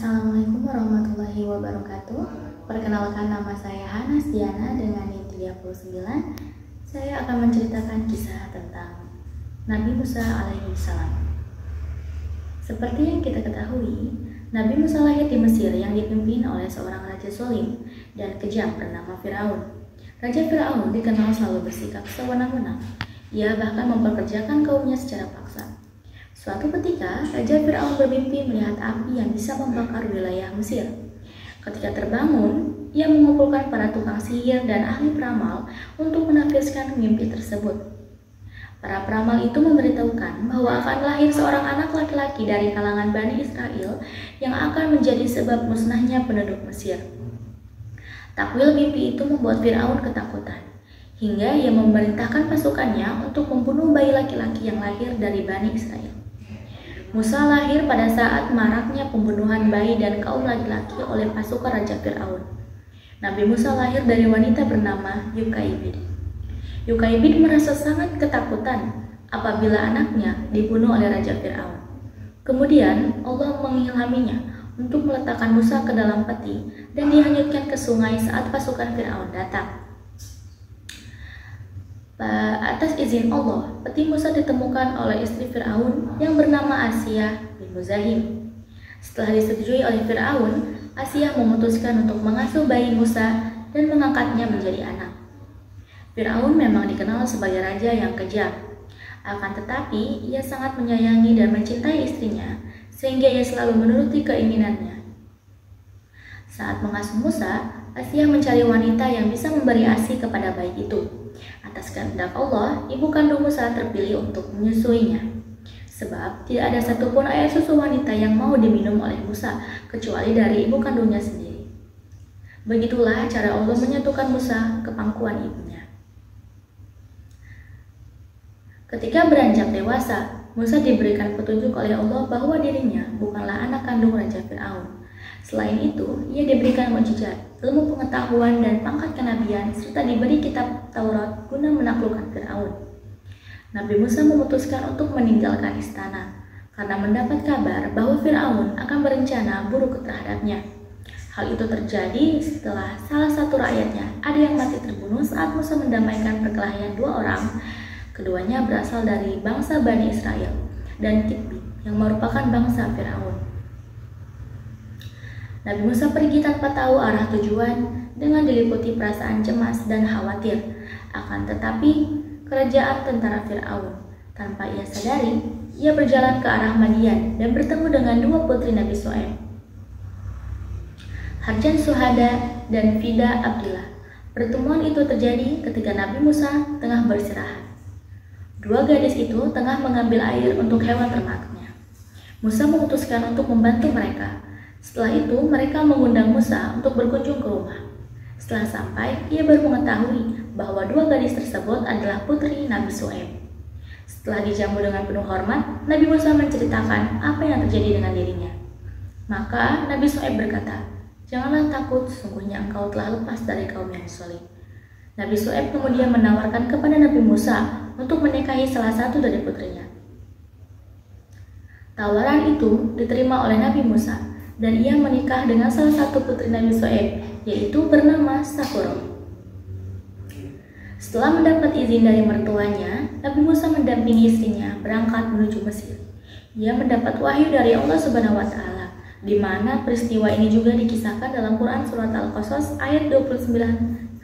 Assalamualaikum warahmatullahi wabarakatuh. Perkenalkan, nama saya Hanas Diana dengan NIM 39. Saya akan menceritakan kisah tentang Nabi Musa alaihi salam. Seperti yang kita ketahui, Nabi Musa lahir di Mesir yang dipimpin oleh seorang raja zalim dan kejam bernama Firaun. Raja Firaun dikenal selalu bersikap sewenang-wenang. Ia bahkan memperkerjakan kaumnya secara paksa. Suatu ketika, Raja Firaun bermimpi melihat api yang bisa membakar wilayah Mesir. Ketika terbangun, ia mengumpulkan para tukang sihir dan ahli peramal untuk menafsirkan mimpi tersebut. Para peramal itu memberitahukan bahwa akan lahir seorang anak laki-laki dari kalangan Bani Israel yang akan menjadi sebab musnahnya penduduk Mesir. Takwil mimpi itu membuat Firaun ketakutan, hingga ia memerintahkan pasukannya untuk membunuh bayi laki-laki yang lahir dari Bani Israel. Musa lahir pada saat maraknya pembunuhan bayi dan kaum laki-laki oleh pasukan Raja Firaun. Nabi Musa lahir dari wanita bernama Yukaibid. Yukaibid merasa sangat ketakutan apabila anaknya dibunuh oleh Raja Firaun. Kemudian Allah mengilhaminya untuk meletakkan Musa ke dalam peti dan dihanyutkan ke sungai saat pasukan Firaun datang. Atas izin Allah, peti Musa ditemukan oleh istri Firaun yang bernama Asiyah bin Muzahim. Setelah disetujui oleh Firaun, Asiyah memutuskan untuk mengasuh bayi Musa dan mengangkatnya menjadi anak. Firaun memang dikenal sebagai raja yang kejam. Akan tetapi, ia sangat menyayangi dan mencintai istrinya, sehingga ia selalu menuruti keinginannya. Saat mengasuh Musa, Asiyah mencari wanita yang bisa memberi ASI kepada bayi itu. Atas kehendak Allah, ibu kandung Musa terpilih untuk menyusuinya. Sebab tidak ada satupun air susu wanita yang mau diminum oleh Musa, kecuali dari ibu kandungnya sendiri. Begitulah cara Allah menyatukan Musa ke pangkuan ibunya. Ketika beranjak dewasa, Musa diberikan petunjuk oleh Allah bahwa dirinya bukanlah anak kandung Raja Firaun. Selain itu, ia diberikan mukjizat, ilmu pengetahuan dan pangkat kenabian, serta diberi kitab Taurat guna menaklukkan Firaun. Nabi Musa memutuskan untuk meninggalkan istana karena mendapat kabar bahwa Firaun akan berencana buruk terhadapnya. Hal itu terjadi setelah salah satu rakyatnya ada yang mati terbunuh saat Musa mendamaikan perkelahian dua orang. Keduanya berasal dari bangsa Bani Israel dan Kitbi yang merupakan bangsa Firaun. Nabi Musa pergi tanpa tahu arah tujuan dengan diliputi perasaan cemas dan khawatir. Akan tetapi, kerajaan tentara Firaun, tanpa ia sadari, ia berjalan ke arah Madian dan bertemu dengan dua putri Nabi Shu'aib, Harjan Suhada dan Fida Abdullah. Pertemuan itu terjadi ketika Nabi Musa tengah beristirahat. Dua gadis itu tengah mengambil air untuk hewan ternaknya. Musa memutuskan untuk membantu mereka. Setelah itu, mereka mengundang Musa untuk berkunjung ke rumah. Setelah sampai, ia baru mengetahui bahwa dua gadis tersebut adalah putri Nabi Shu'aib. Setelah dijamu dengan penuh hormat, Nabi Musa menceritakan apa yang terjadi dengan dirinya. Maka Nabi Shu'aib berkata, "Janganlah takut, sungguhnya engkau telah lepas dari kaum yang zalim." Nabi Shu'aib kemudian menawarkan kepada Nabi Musa untuk menikahi salah satu dari putrinya. Tawaran itu diterima oleh Nabi Musa, dan ia menikah dengan salah satu putri Nabi Shu'aib, yaitu bernama Sakuro. Setelah mendapat izin dari mertuanya, Nabi Musa mendampingi istrinya berangkat menuju Mesir. Ia mendapat wahyu dari Allah Subhanahu wa Ta'ala, di mana peristiwa ini juga dikisahkan dalam Quran Surat Al-Qasas ayat 29-32.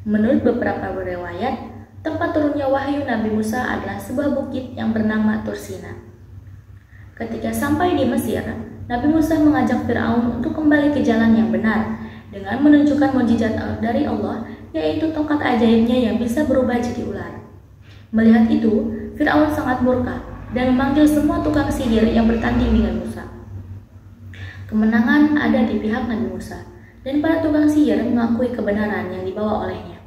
Menurut beberapa riwayat, tempat turunnya wahyu Nabi Musa adalah sebuah bukit yang bernama Tursina. Ketika sampai di Mesir, Nabi Musa mengajak Firaun untuk kembali ke jalan yang benar dengan menunjukkan mukjizat dari Allah, yaitu tongkat ajaibnya yang bisa berubah jadi ular. Melihat itu, Firaun sangat murka dan memanggil semua tukang sihir yang bertanding dengan Musa. Kemenangan ada di pihak Nabi Musa, dan para tukang sihir mengakui kebenaran yang dibawa olehnya.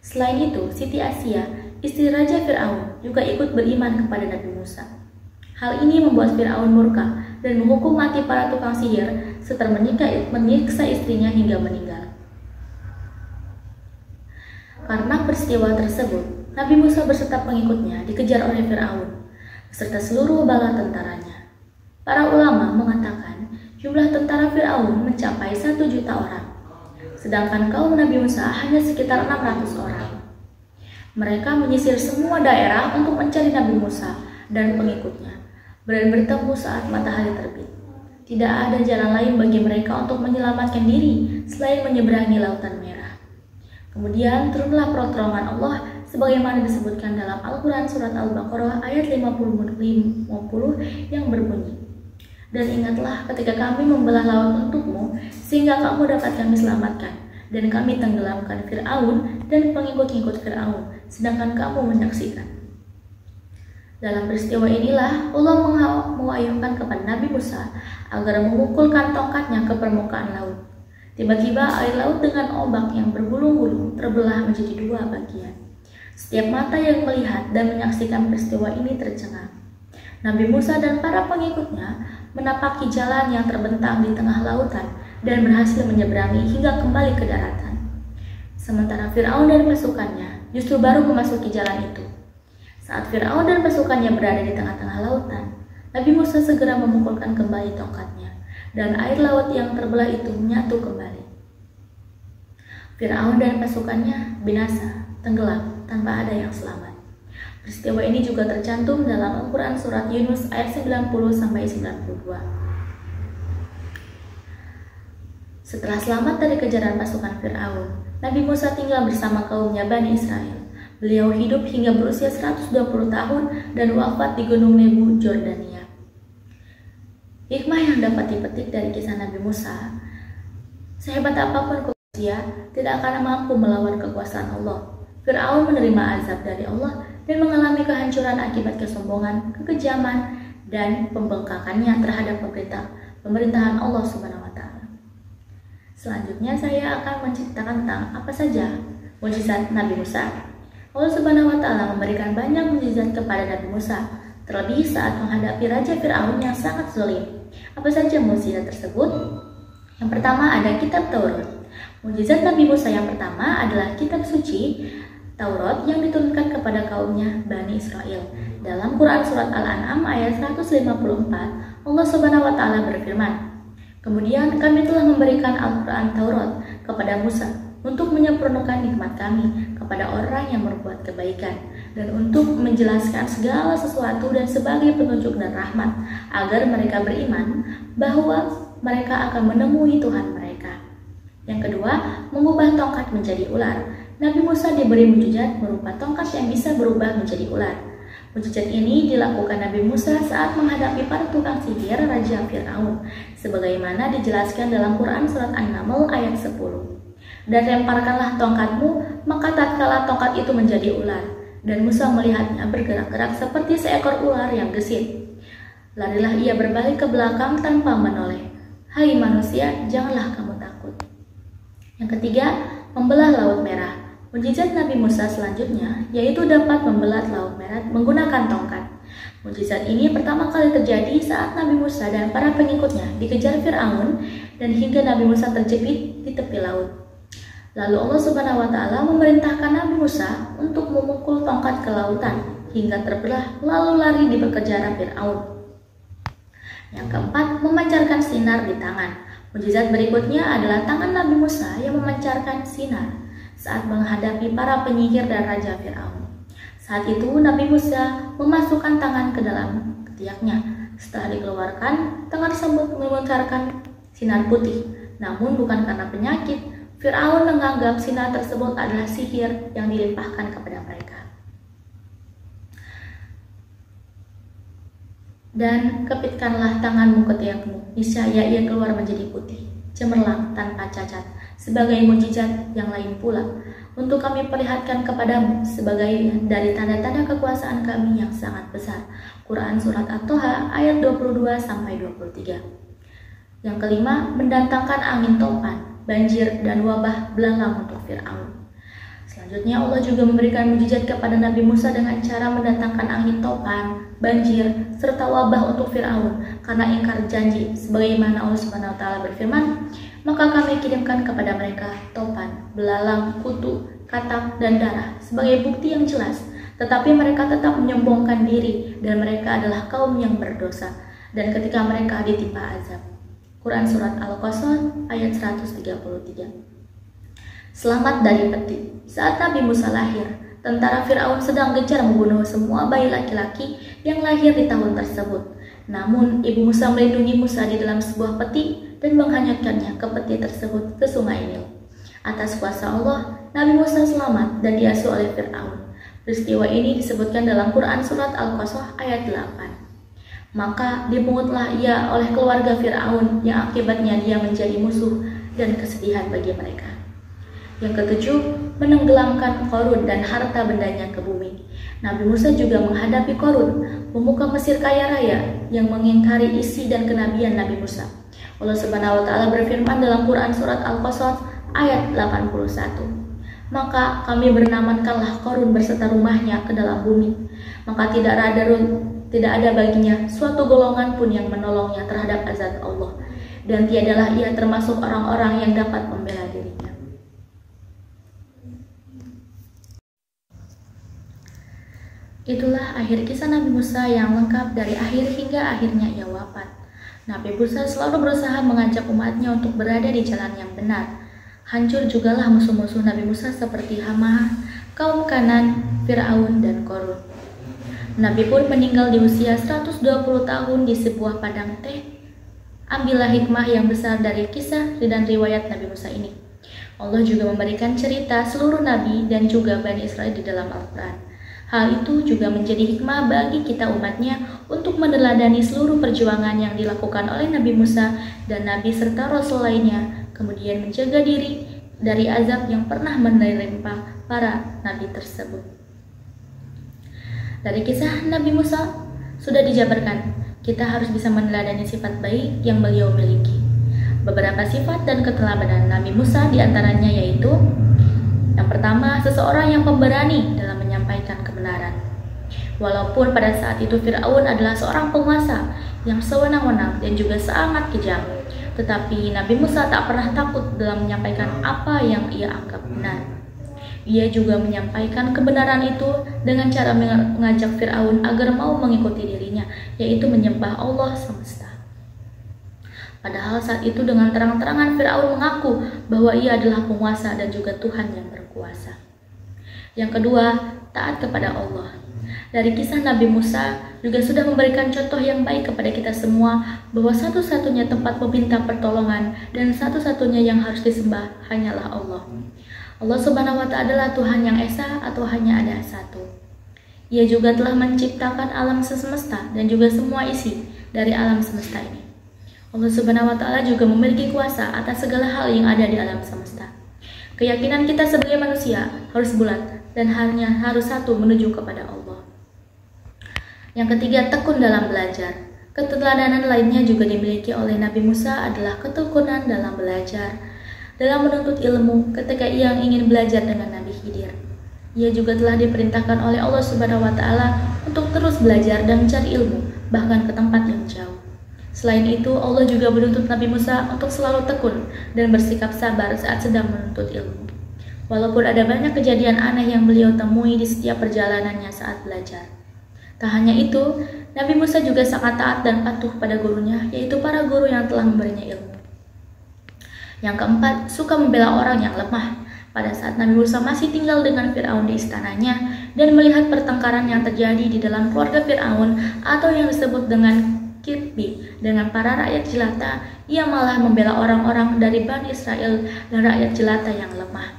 Selain itu, Siti Asiyah, istri Raja Firaun, juga ikut beriman kepada Nabi Musa. Hal ini membuat Firaun murka dan menghukum mati para tukang sihir serta menyiksa istrinya hingga meninggal. Karena peristiwa tersebut, Nabi Musa beserta pengikutnya dikejar oleh Firaun beserta seluruh bala tentaranya. Para ulama mengatakan Jumlah tentara Fir'aun mencapai 1 juta orang, sedangkan kaum Nabi Musa hanya sekitar 600 orang. Mereka menyisir semua daerah untuk mencari Nabi Musa dan pengikutnya, dan bertemu saat matahari terbit. Tidak ada jalan lain bagi mereka untuk menyelamatkan diri selain menyeberangi Lautan Merah. Kemudian turunlah pertolongan Allah sebagaimana disebutkan dalam Al-Quran Surat Al-Baqarah ayat 50 yang berbunyi, "Dan ingatlah ketika kami membelah laut untukmu, sehingga kamu dapat kami selamatkan, dan kami tenggelamkan Fir'aun dan pengikut-pengikut Fir'aun, sedangkan kamu menyaksikan." Dalam peristiwa inilah Allah mewahyukan kepada Nabi Musa agar memukulkan tongkatnya ke permukaan laut. Tiba-tiba air laut dengan ombak yang bergulung-gulung terbelah menjadi 2 bagian. Setiap mata yang melihat dan menyaksikan peristiwa ini tercengang. Nabi Musa dan para pengikutnya menapaki jalan yang terbentang di tengah lautan dan berhasil menyeberangi hingga kembali ke daratan. Sementara Fir'aun dan pasukannya justru baru memasuki jalan itu. Saat Fir'aun dan pasukannya berada di tengah-tengah lautan, Nabi Musa segera memukulkan kembali tongkatnya, dan air laut yang terbelah itu menyatu kembali. Fir'aun dan pasukannya binasa, tenggelam, tanpa ada yang selamat. Peristiwa ini juga tercantum dalam Al-Quran Surat Yunus ayat 90-92. Setelah selamat dari kejaran pasukan Fir'aun, Nabi Musa tinggal bersama kaumnya Bani Israel. Beliau hidup hingga berusia 120 tahun dan wafat di Gunung Nebo, Jordania. Hikmah yang dapat dipetik dari kisah Nabi Musa, sehebat apapun manusia tidak akan mampu melawan kekuasaan Allah. Fir'aun menerima azab dari Allah dan mengalami kehancuran akibat kesombongan, kekejaman, dan pembengkakannya terhadap pemerintahan Allah Subhanahu wa Ta'ala. Selanjutnya saya akan menceritakan tentang apa saja mukjizat Nabi Musa. Allah Subhanahu wa Ta'ala memberikan banyak mukjizat kepada Nabi Musa, terlebih saat menghadapi Raja Fir'aun yang sangat zalim. Apa saja mukjizat tersebut? Yang pertama ada kitab Taurat. Mukjizat Nabi Musa yang pertama adalah kitab suci Taurat yang diturunkan kepada kaumnya Bani Israel. Dalam Quran Surat Al-An'am ayat 154, Allah Subhanahu wa Ta'ala berfirman, "Kemudian kami telah memberikan Al-Quran Taurat kepada Musa untuk menyempurnakan nikmat kami kepada orang yang berbuat kebaikan dan untuk menjelaskan segala sesuatu dan sebagai petunjuk dan rahmat agar mereka beriman bahwa mereka akan menemui Tuhan mereka." Yang kedua, mengubah tongkat menjadi ular. Nabi Musa diberi mukjizat berupa tongkat yang bisa berubah menjadi ular. Mukjizat ini dilakukan Nabi Musa saat menghadapi para tukang sihir Raja Fir'aun, sebagaimana dijelaskan dalam Quran Surat An-Naml ayat 10. "Dan lemparkanlah tongkatmu, maka tatkala tongkat itu menjadi ular, dan Musa melihatnya bergerak-gerak seperti seekor ular yang gesit. Larilah ia berbalik ke belakang tanpa menoleh. Hai manusia, janganlah kamu takut." Yang ketiga, membelah Laut Merah. Mukjizat Nabi Musa selanjutnya yaitu dapat membelah Laut Merah menggunakan tongkat. Mukjizat ini pertama kali terjadi saat Nabi Musa dan para pengikutnya dikejar Fir'aun dan hingga Nabi Musa terjepit di tepi laut. Lalu Allah Subhanahu wa Ta'ala memerintahkan Nabi Musa untuk memukul tongkat ke lautan hingga terbelah lalu lari di kejaran Fir'aun. Yang keempat, memancarkan sinar di tangan. Mukjizat berikutnya adalah tangan Nabi Musa yang memancarkan sinar saat menghadapi para penyihir dan Raja Fir'aun. Saat itu Nabi Musa memasukkan tangan ke dalam ketiaknya. Setelah dikeluarkan, tangan tersebut memancarkan sinar putih. Namun bukan karena penyakit, Fir'aun menganggap sinar tersebut adalah sihir yang dilimpahkan kepada mereka. "Dan kepitkanlah tanganmu ke tiakmu, niscaya ia keluar menjadi putih, cemerlang tanpa cacat, sebagai mukjizat yang lain pula, untuk kami perlihatkan kepadamu sebagai dari tanda-tanda kekuasaan kami yang sangat besar." Quran Surat At-Toha ayat 22-23. Yang kelima, mendatangkan angin topan, banjir, dan wabah belalang untuk Fir'aun. Selanjutnya Allah juga memberikan mukjizat kepada Nabi Musa dengan cara mendatangkan angin topan, banjir, serta wabah untuk Fir'aun karena ingkar janji, sebagaimana Allah Subhanahu wa Ta'ala berfirman, "Maka kami kirimkan kepada mereka topan, belalang, kutu, katak, dan darah sebagai bukti yang jelas, tetapi mereka tetap menyombongkan diri dan mereka adalah kaum yang berdosa, dan ketika mereka ditimpa azab." Quran Surat Al-Qasas ayat 133. Selamat dari peti. Saat Nabi Musa lahir, tentara Fir'aun sedang gencar membunuh semua bayi laki-laki yang lahir di tahun tersebut. Namun, ibu Musa melindungi Musa di dalam sebuah peti dan menghanyutkannya ke peti tersebut ke sungai Nil. Atas kuasa Allah, Nabi Musa selamat dan diasuh oleh Fir'aun. Peristiwa ini disebutkan dalam Quran Surat Al-Qasas ayat 8. Maka dipungutlah ia oleh keluarga Fir'aun yang akibatnya dia menjadi musuh dan kesedihan bagi mereka. Yang ketujuh, menenggelamkan Qarun dan harta bendanya ke bumi. Nabi Musa juga menghadapi Qarun, pemuka Mesir kaya raya yang mengingkari isi dan kenabian Nabi Musa. Allah Subhanahu wa taala berfirman dalam Quran Surat Al-Qasas ayat 81. Maka kami bernamankanlah Qarun berserta rumahnya ke dalam bumi. Maka tidak ada baginya suatu golongan pun yang menolongnya terhadap azab Allah, dan tiadalah ia termasuk orang-orang yang dapat membela dirinya. Itulah akhir kisah Nabi Musa yang lengkap dari akhir hingga akhirnya ia wafat. Nabi Musa selalu berusaha mengajak umatnya untuk berada di jalan yang benar. Hancur jugalah musuh-musuh Nabi Musa seperti Hamah, kaum Kanan, Fir'aun, dan Qarun. Nabi pun meninggal di usia 120 tahun di sebuah padang teh. Ambillah hikmah yang besar dari kisah dan riwayat Nabi Musa ini. Allah juga memberikan cerita seluruh Nabi dan juga Bani Israel di dalam Al-Quran. Hal itu juga menjadi hikmah bagi kita umatnya untuk meneladani seluruh perjuangan yang dilakukan oleh Nabi Musa dan Nabi serta Rasul lainnya, kemudian menjaga diri dari azab yang pernah menerpa para Nabi tersebut. Dari kisah Nabi Musa sudah dijabarkan, kita harus bisa meneladani sifat baik yang beliau miliki. Beberapa sifat dan keteladanan Nabi Musa diantaranya yaitu: yang pertama, seseorang yang pemberani dalam menyampaikan kebenaran. Walaupun pada saat itu Fir'aun adalah seorang penguasa yang sewenang-wenang dan juga sangat kejam, tetapi Nabi Musa tak pernah takut dalam menyampaikan apa yang ia anggap benar. Ia juga menyampaikan kebenaran itu dengan cara mengajak Fir'aun agar mau mengikuti dirinya, yaitu menyembah Allah semesta. Padahal saat itu dengan terang-terangan Fir'aun mengaku bahwa ia adalah penguasa dan juga Tuhan yang berkuasa. Yang kedua, taat kepada Allah. Dari kisah Nabi Musa juga sudah memberikan contoh yang baik kepada kita semua bahwa satu-satunya tempat meminta pertolongan dan satu-satunya yang harus disembah hanyalah Allah. Allah Subhanahu wa Ta'ala adalah Tuhan yang esa atau hanya ada satu. Ia juga telah menciptakan alam semesta dan juga semua isi dari alam semesta ini. Allah Subhanahu wa Ta'ala juga memiliki kuasa atas segala hal yang ada di alam semesta. Keyakinan kita sebagai manusia harus bulat dan hanya harus satu, menuju kepada Allah. Yang ketiga, tekun dalam belajar. Keteladanan lainnya juga dimiliki oleh Nabi Musa adalah ketekunan dalam belajar, dalam menuntut ilmu ketika ia ingin belajar dengan Nabi Khidir. Ia juga telah diperintahkan oleh Allah Subhanahu wa Ta'ala untuk terus belajar dan mencari ilmu, bahkan ke tempat yang jauh. Selain itu, Allah juga menuntut Nabi Musa untuk selalu tekun dan bersikap sabar saat sedang menuntut ilmu. Walaupun ada banyak kejadian aneh yang beliau temui di setiap perjalanannya saat belajar. Tak hanya itu, Nabi Musa juga sangat taat dan patuh pada gurunya, yaitu para guru yang telah memberinya ilmu. Yang keempat, suka membela orang yang lemah. Pada saat Nabi Musa masih tinggal dengan Fir'aun di istananya dan melihat pertengkaran yang terjadi di dalam keluarga Fir'aun atau yang disebut dengan Kitbi dengan para rakyat jelata, ia malah membela orang-orang dari Bani Israel dan rakyat jelata yang lemah.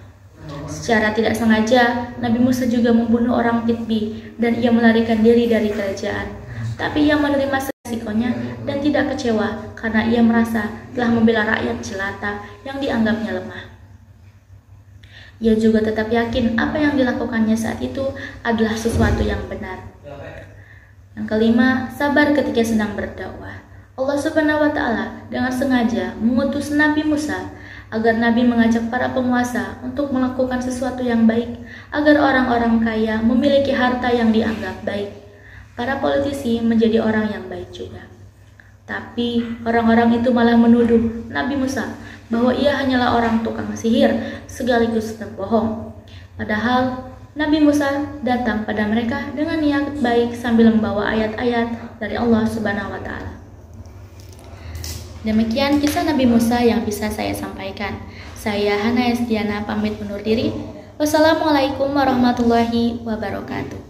Secara tidak sengaja, Nabi Musa juga membunuh orang Kitbi dan ia melarikan diri dari kerajaan. Tapi ia menerima resikonya dan tidak kecewa karena ia merasa telah membela rakyat jelata yang dianggapnya lemah. Ia juga tetap yakin apa yang dilakukannya saat itu adalah sesuatu yang benar. Yang kelima, sabar ketika sedang berdakwah. Allah Subhanahu wa Ta'ala dengan sengaja mengutus Nabi Musa agar Nabi mengajak para penguasa untuk melakukan sesuatu yang baik, agar orang-orang kaya memiliki harta yang dianggap baik. Para politisi menjadi orang yang baik juga. Tapi orang-orang itu malah menuduh Nabi Musa bahwa ia hanyalah orang tukang sihir sekaligus pembohong. Padahal Nabi Musa datang pada mereka dengan niat baik sambil membawa ayat-ayat dari Allah Subhanahu wa Ta'ala. Demikian kisah Nabi Musa yang bisa saya sampaikan. Saya Hana Estiana pamit undur diri. Wassalamualaikum warahmatullahi wabarakatuh.